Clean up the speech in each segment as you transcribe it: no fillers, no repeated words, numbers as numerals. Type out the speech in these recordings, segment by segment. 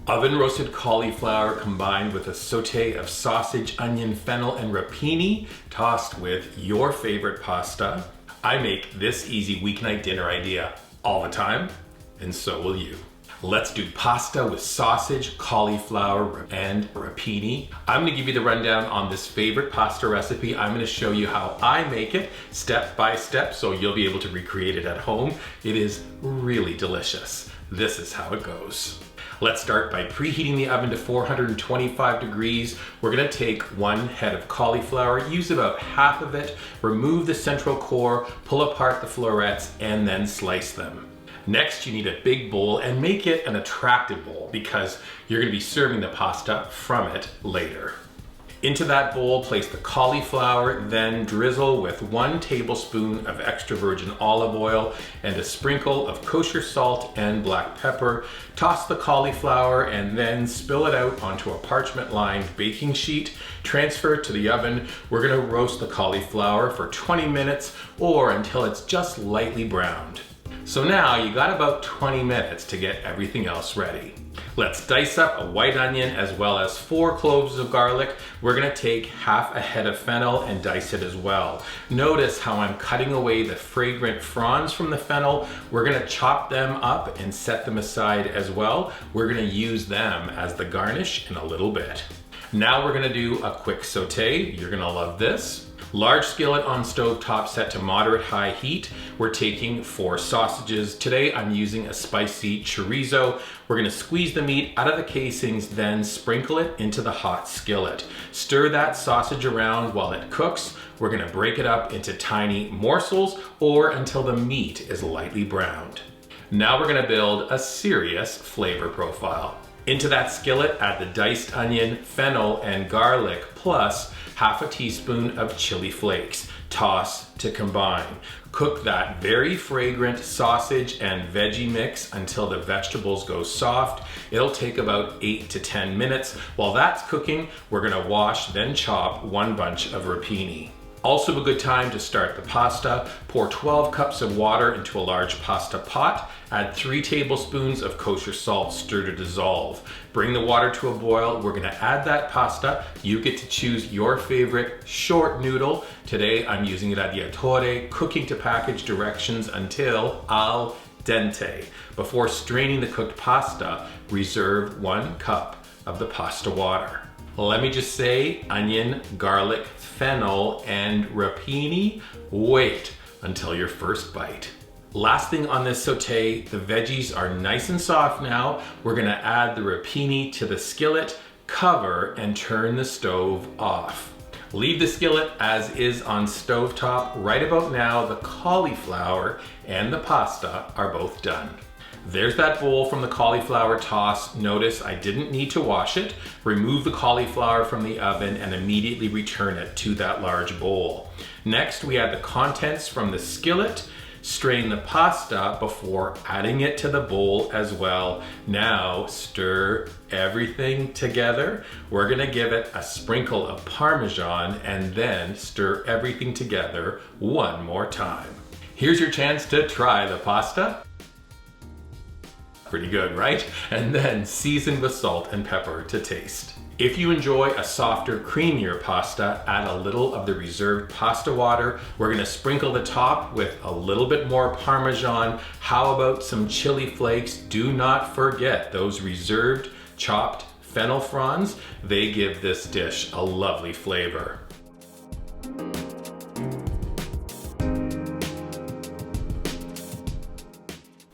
Oven roasted cauliflower combined with a saute of sausage, onion, fennel, and rapini, tossed with your favorite pasta. I make this easy weeknight dinner idea all the time, and so will you. Let's do pasta with sausage, cauliflower, and rapini. I'm gonna give you the rundown on this favorite pasta recipe. I'm gonna show you how I make it step by step so you'll be able to recreate it at home. It is really delicious. This is how it goes. Let's start by preheating the oven to 425 degrees. We're gonna take one head of cauliflower, use about half of it, remove the central core, pull apart the florets, and then slice them. Next, you need a big bowl and make it an attractive bowl because you're gonna be serving the pasta from it later. Into that bowl, place the cauliflower, then drizzle with 1 tablespoon of extra virgin olive oil and a sprinkle of kosher salt and black pepper. Toss the cauliflower and then spill it out onto a parchment-lined baking sheet. Transfer it to the oven. We're gonna roast the cauliflower for 20 minutes or until it's just lightly browned. So now you got about 20 minutes to get everything else ready. Let's dice up a white onion as well as 4 cloves of garlic. We're gonna take half a head of fennel and dice it as well. Notice how I'm cutting away the fragrant fronds from the fennel. We're gonna chop them up and set them aside as well. We're gonna use them as the garnish in a little bit. Now we're gonna do a quick saute. You're gonna love this. Large skillet on stovetop set to moderate high heat. We're taking 4 sausages. Today I'm using a spicy chorizo. We're gonna squeeze the meat out of the casings, then sprinkle it into the hot skillet. Stir that sausage around while it cooks. We're gonna break it up into tiny morsels or until the meat is lightly browned. Now we're gonna build a serious flavor profile. Into that skillet, add the diced onion, fennel, and garlic, plus half a teaspoon of chili flakes. Toss to combine. Cook that very fragrant sausage and veggie mix until the vegetables go soft. It'll take about 8 to 10 minutes. While that's cooking, we're gonna wash, then chop 1 bunch of rapini. Also a good time to start the pasta. Pour 12 cups of water into a large pasta pot. Add 3 tablespoons of kosher salt, stir to dissolve. Bring the water to a boil. We're gonna add that pasta. You get to choose your favorite short noodle. Today I'm using radiatore, cooking to package directions until al dente. Before straining the cooked pasta, reserve 1 cup of the pasta water. Let me just say, onion, garlic, fennel, and rapini, wait until your first bite. Last thing on this saute, the veggies are nice and soft now. We're gonna add the rapini to the skillet, cover, and turn the stove off. Leave the skillet as is on stovetop. Right about now, the cauliflower and the pasta are both done. There's that bowl from the cauliflower toss. Notice I didn't need to wash it. Remove the cauliflower from the oven and immediately return it to that large bowl. Next, we add the contents from the skillet. Strain the pasta before adding it to the bowl as well. Now stir everything together. We're gonna give it a sprinkle of Parmesan and then stir everything together 1 more time. Here's your chance to try the pasta. Pretty good, right? And then season with salt and pepper to taste. If you enjoy a softer, creamier pasta, add a little of the reserved pasta water. We're gonna sprinkle the top with a little bit more Parmesan. How about some chili flakes? Do not forget those reserved chopped fennel fronds. They give this dish a lovely flavor.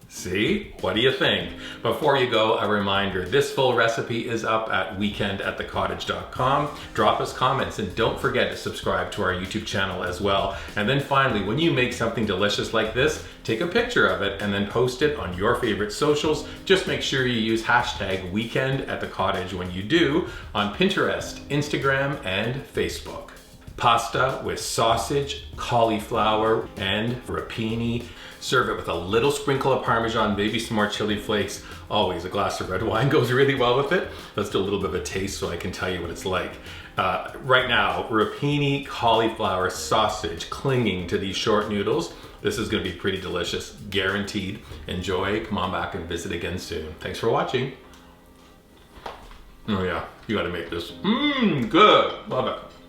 See? What do you think? Before you go, a reminder, this full recipe is up at weekendatthecottage.com. Drop us comments and don't forget to subscribe to our YouTube channel as well. And then finally, when you make something delicious like this, take a picture of it and then post it on your favorite socials. Just make sure you use hashtag weekendatthecottage when you do on Pinterest, Instagram, and Facebook. Pasta with sausage, cauliflower, and rapini. Serve it with a little sprinkle of Parmesan, maybe some more chili flakes. Always a glass of red wine goes really well with it. Let's do a little bit of a taste so I can tell you what it's like. Right now, rapini, cauliflower, sausage clinging to these short noodles. This is gonna be pretty delicious, guaranteed. Enjoy, come on back and visit again soon. Thanks for watching. Oh yeah, you gotta make this. Mmm, good. Love it.